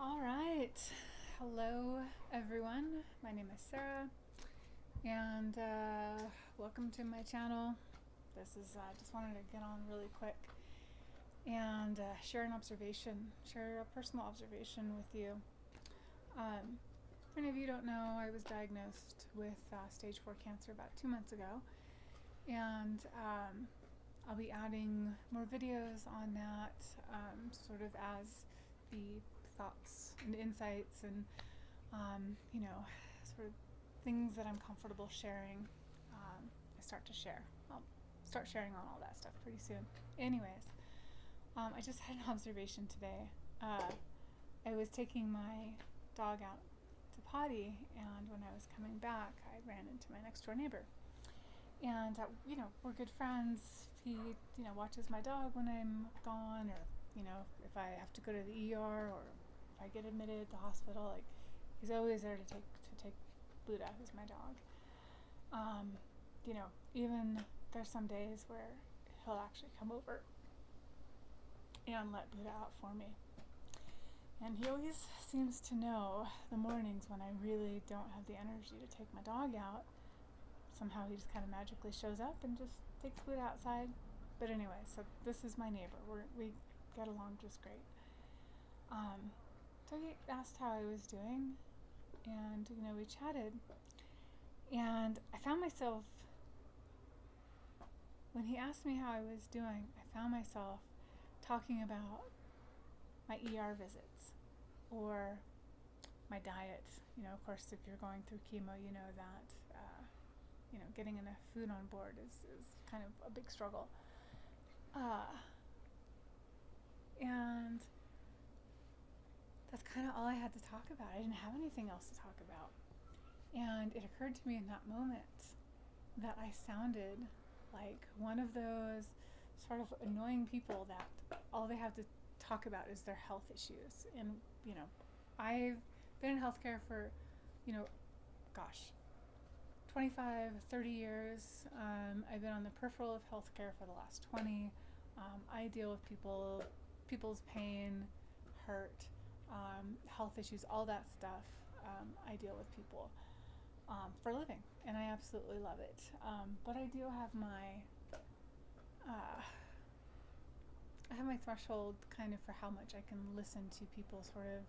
All right. Hello, everyone. My name is Sarah, and welcome to my channel. This is just wanted to get on really quick and share an observation, share a personal observation with you. For any of you who don't know, I was diagnosed with stage 4 cancer about 2 months ago, and I'll be adding more videos on that, sort of as the thoughts and insights and sort of things that I'm comfortable sharing. I start to share. I'll start sharing on all that stuff pretty soon. Anyways, I just had an observation today. I was taking my dog out to potty, and when I was coming back, I ran into my next door neighbor. And we're good friends. He watches my dog when I'm gone, or if I have to go to the ER, or if I get admitted at the hospital. Like, he's always there to take Buddha, who's my dog. Even there's some days where he'll actually come over and let Buddha out for me. And he always seems to know the mornings when I really don't have the energy to take my dog out. Somehow he just kind of magically shows up and just takes Buddha outside. But anyway, so this is my neighbor. We get along just great. So he asked how I was doing, and we chatted. And I found myself, when he asked me how I was doing, I found myself talking about my ER visits or my diet. Of course, if you're going through chemo, you know that getting enough food on board is kind of a big struggle. And that's kind of all I had to talk about. I didn't have anything else to talk about. And it occurred to me in that moment that I sounded like one of those sort of annoying people that all they have to talk about is their health issues. And, I've been in healthcare for, 25, 30 years. I've been on the peripheral of healthcare for the last 20. I deal with people's pain, hurt, health issues, all that stuff. I deal with people for a living, and I absolutely love it. But I do have my threshold kind of for how much I can listen to people sort of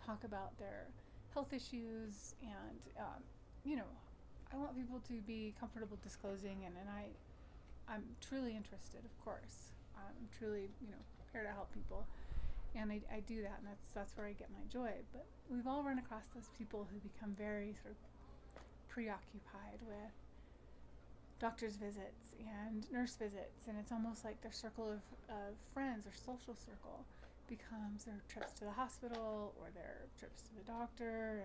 talk about their health issues, and I want people to be comfortable disclosing, and I'm truly interested, of course. I'm truly, here to help people, and I do that, and that's where I get my joy. But we've all run across those people who become very sort of preoccupied with doctor's visits and nurse visits, and it's almost like their circle of friends or social circle becomes their trips to the hospital or their trips to the doctor.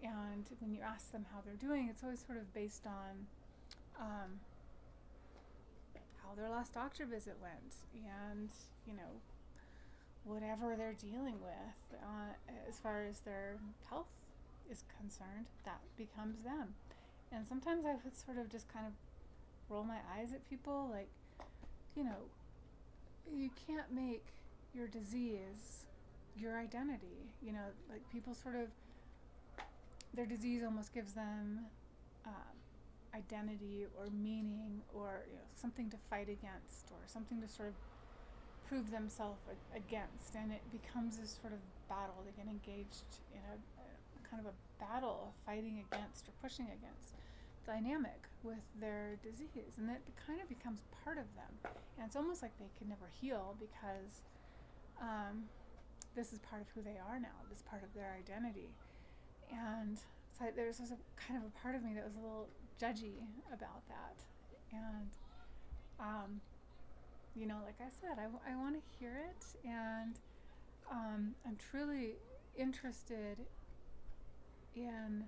And when you ask them how they're doing, it's always sort of based on how their last doctor visit went, and whatever they're dealing with as far as their health is concerned, that becomes them. And sometimes I would sort of just kind of roll my eyes at people, like, you can't make your disease your identity. Like, people sort of, their disease almost gives them identity or meaning, or something to fight against, or something to sort of prove themselves against, and it becomes this sort of battle. They get engaged in a kind of a battle of fighting against or pushing against dynamic with their disease, and that kind of becomes part of them, and it's almost like they can never heal, because this is part of who they are now. This is part of their identity. And so there's a kind of a part of me that was a little judgy about that. And like I said, I want to hear it, and I'm truly interested in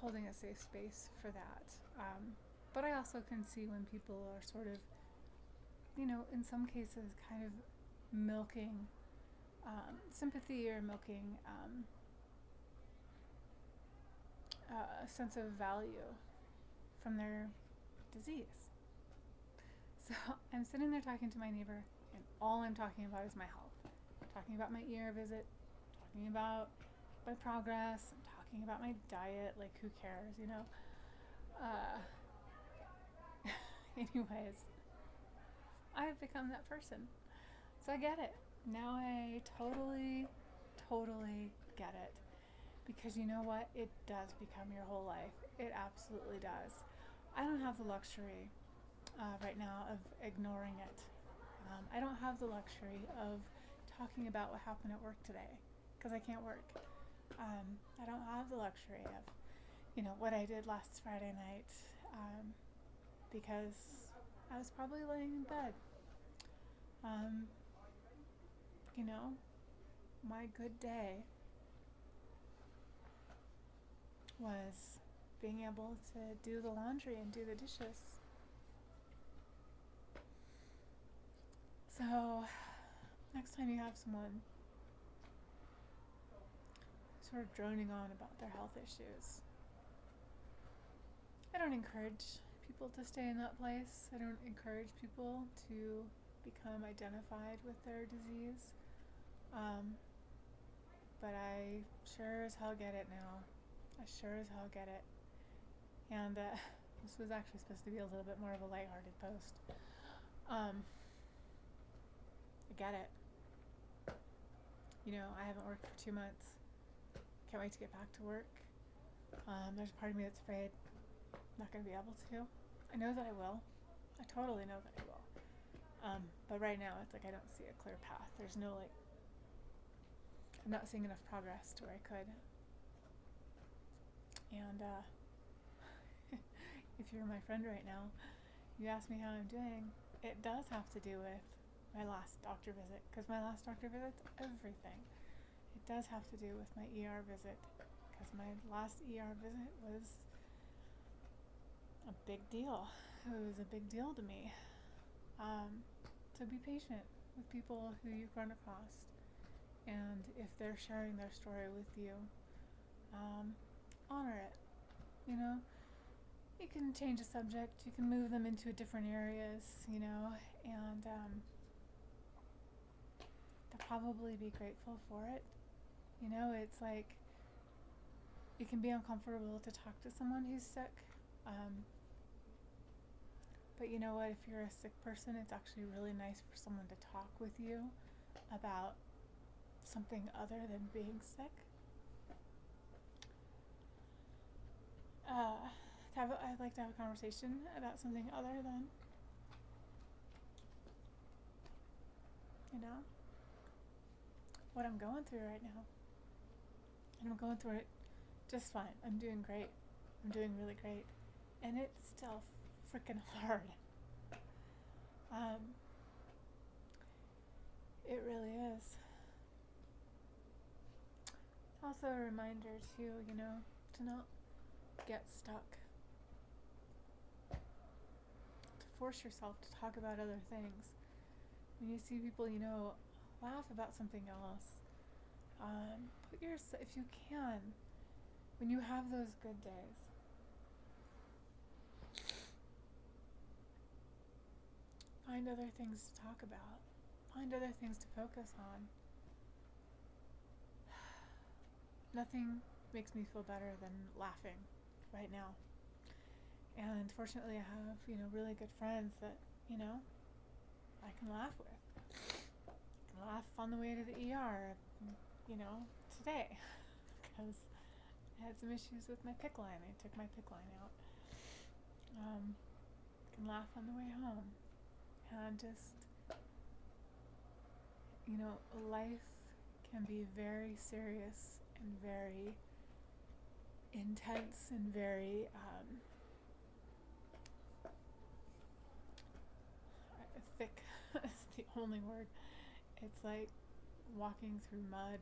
holding a safe space for that. But I also can see when people are sort of, in some cases, kind of milking sympathy, or milking a sense of value from their disease. So I'm sitting there talking to my neighbor, and all I'm talking about is my health. talking about my ER visit, talking about my progress, I'm talking about my diet, like who cares, you know? Anyways, I've become that person. So I get it. Now I totally, totally get it. Because you know what? It does become your whole life. It absolutely does. I don't have the luxury right now of ignoring it. I don't have the luxury of talking about what happened at work today because I can't work. I don't have the luxury of, you know, what I did last Friday night because I was probably laying in bed. You know, my good day was being able to do the laundry and do the dishes. So, next time you have someone sort of droning on about their health issues, I don't encourage people to stay in that place. I don't encourage people to become identified with their disease. But I sure as hell get it now. I sure as hell get it. And this was actually supposed to be a little bit more of a lighthearted post. I get it. You know, I haven't worked for 2 months. Can't wait to get back to work. There's a part of me that's afraid I'm not going to be able to. I know that I will. I totally know that I will. But right now, it's like I don't see a clear path. There's no, like, I'm not seeing enough progress to where I could. And if you're my friend right now, you ask me how I'm doing, it does have to do with my last doctor visit, because my last doctor visit's everything. It does have to do with my ER visit, because my last ER visit was a big deal. It was a big deal to me. So be patient with people who you've run across, and if they're sharing their story with you, honor it. You know, you can change the subject, you can move them into different areas, you know, and they'll probably be grateful for it. You know, it's like it can be uncomfortable to talk to someone who's sick. But you know what, if you're a sick person, it's actually really nice for someone to talk with you about something other than being sick. I'd like to have a conversation about something other than, you know, what I'm going through right now. And I'm going through it just fine. I'm doing great. I'm doing really great. And it's still freaking hard. It really is. Also a reminder too, you know, to not get stuck. To force yourself to talk about other things. When you see people, you know, laugh about something else. If you can, when you have those good days, find other things to talk about. Find other things to focus on. Nothing makes me feel better than laughing right now. And fortunately I have, you know, really good friends that, you know, I can laugh with. I can laugh on the way to the ER, you know, today. Because I had some issues with my PICC line. I took my PICC line out. Can laugh on the way home. And just, you know, life can be very serious and very intense and very thick is the only word. It's like walking through mud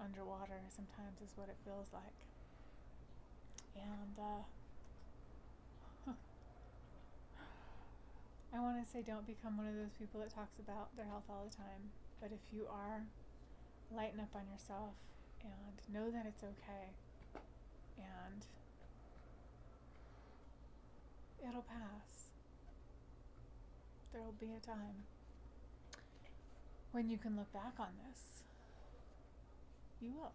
underwater sometimes is what it feels like. And I want to say don't become one of those people that talks about their health all the time. But if you are, lighten up on yourself and know that it's okay. And it'll pass. There will be a time. when you can look back on this, you will.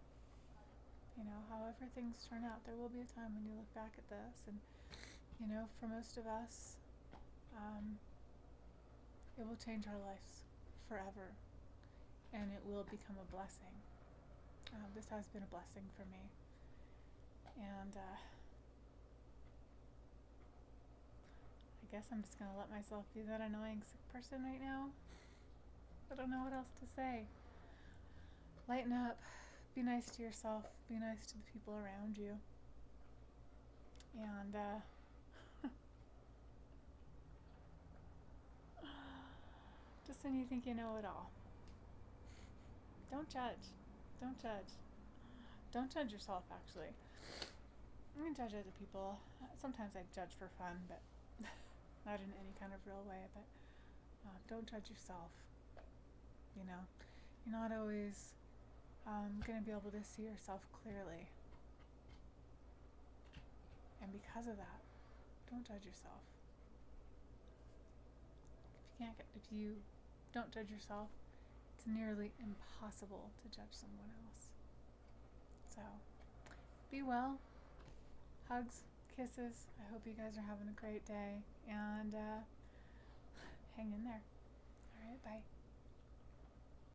You know, however things turn out, there will be a time when you look back at this, and you know, for most of us, it will change our lives forever, and it will become a blessing. This has been a blessing for me, and I guess I'm just gonna let myself be that annoying sick person right now. I don't know what else to say. Lighten up, be nice to yourself, be nice to the people around you, and just when you think you know it all, don't judge. Don't judge. Don't judge yourself, actually. You can judge other people. Sometimes I judge for fun, but not in any kind of real way. But don't judge yourself. You know, you're not always going to be able to see yourself clearly. And because of that, don't judge yourself. If you don't judge yourself, it's nearly impossible to judge someone else. So, be well. Hugs, kisses. I hope you guys are having a great day, and hang in there. All right, bye.